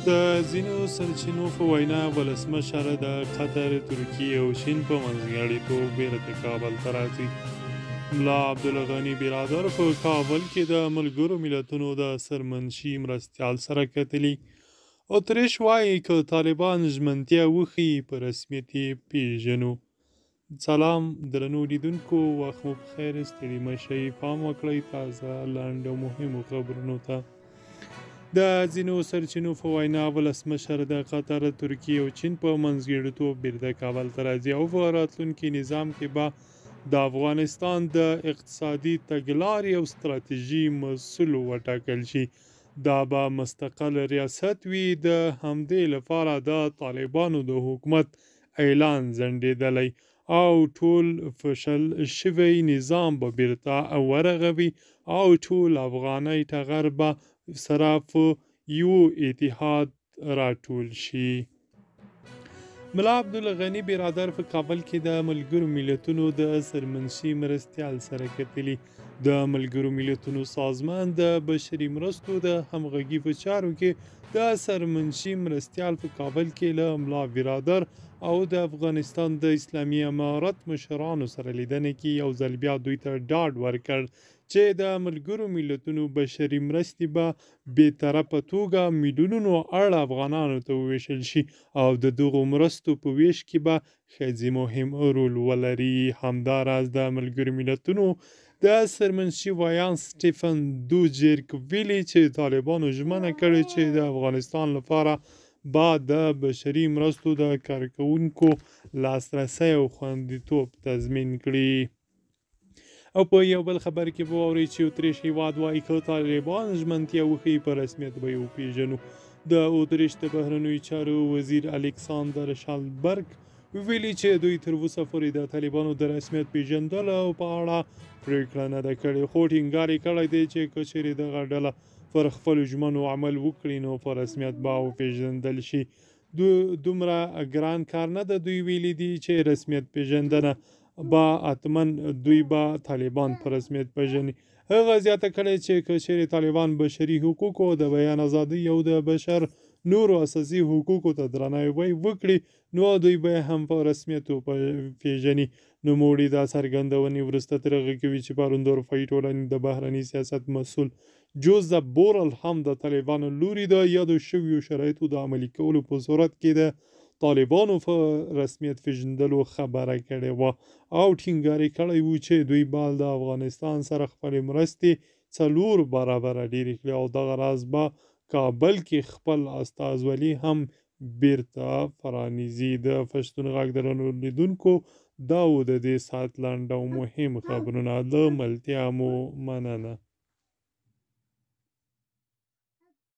د ځینو سرچینو په وینا ولسمشر د قطر، ترکیې او چین په منځګړیتوب بیرته کابل ته راځي. ملا عبدالغني برادر په کابل کې د ملګرو ملتونو د سرمنشي مرستیال سره کتلي. اتریش وایي که طالبان ژمنتیا وښیي په رسمیت یې پیژنو. سلام درنو لیدونکو، وخت مو بخیر، ستړي مه شئ، پام وکړئ تازه لنډ او مهمو خبرونو ته. د ځینو سرچینو په وینا ولسمشر د قطر، ترکیې او چین په منځګړیتوب بیرته کابل ته راځي او په راتلونکي نظام کې به د افغانستان د اقتصادي تګلارې او ستراتیژي مسؤل وټاکل شي. دا به مستقل ریاست وي. د همدې لپاره د طالبانو د حکومت اعلان ځنډېدلی او ټول فشل شوی نظام به بیرته ورغوي او ټول افغاني ټغر به سره په یو اتحاد راټول شي. ملا عبدالغني برادر په کابل کې د ملګرو ملتونو د سرمنشي مرستیال سره کتلي. د ملګرو ملتونو سازمان د بشري مرستو د همغږي په چارو کې د سرمنشي مرستیال په کابل کې له ملا برادر او د افغانستان د اسلامي امارت مشرانو سره لیدنې کې یو ځل بیا دوی ته ډاډ ورکړ چې د ملګرو ملتونو بشري مرستې به بېطرفه توګه میلیونونو اړ افغانانو ته وویشل شي او د دغو مرستو په ویش کې به ښځې مهم رول ولري. همداراز د ملګرو ملتونو د سرمنشي ویان سټیفن دوجیرک ویلي چې طالبانو ژمنه کړې چې د افغانستان لپاره با د بشري مرستو د کارکوونکو لاسرسی او خوندیتوب تضمین کړي. او په یو بل خبر کې به واورئ چې اتریش هیواد وایي که طالبان ژمنتیا وښیي په رسمیت به یې وپېژنو. د اتریش د بهرنیو چارو وزیر الکساندر شالبرګ ویلي چې دوی تر اوسه پورې د طالبانو د رسمیت پیژندلو په اړه پرېکړه نه ده کړې، خو ټینګار یې کړی دی چې که چیرې دغه ډله پر خپلو ژمنو عمل وکړي نو په رسمیت به وپېژندل شي. دومره ګران کار نه ده. دوی ویلي دي چې رسمیت پیژندنه با اتمن دوی به طالبان په رسمیت پیژني. هغه زیاته کړې چې که چیرې طالبان بشري حقوقو، د بیان ازادۍ او د بشر نورو اساسي حقوقو ته درناوی وکړي نو دوی به هم په رسمیت وپېژني. نوموړي دا څرګندونې وروسته تر هغه کوي چې پرون د اروپایي ټولنې د بهرني سیاست مسؤل جوزف بورل هم د طالبانو لوري د یادو شویو شرایطو د عملي کولو په صورت کې د طالبانو په رسمیت پیژندلو خبره کړې وه او ټینګار یې کړی و چې دوی به د افغانستان سره خپلې مرستې 4 برابره ډېرې کړي او دغه راز به کابل کې خپل استازولي هم بیرته پرانیزي. د پښتون غږ درنو لیدونکو، دا و د دې ساعت لنډ او مهم خبرونه. د ملتیا مو مننه.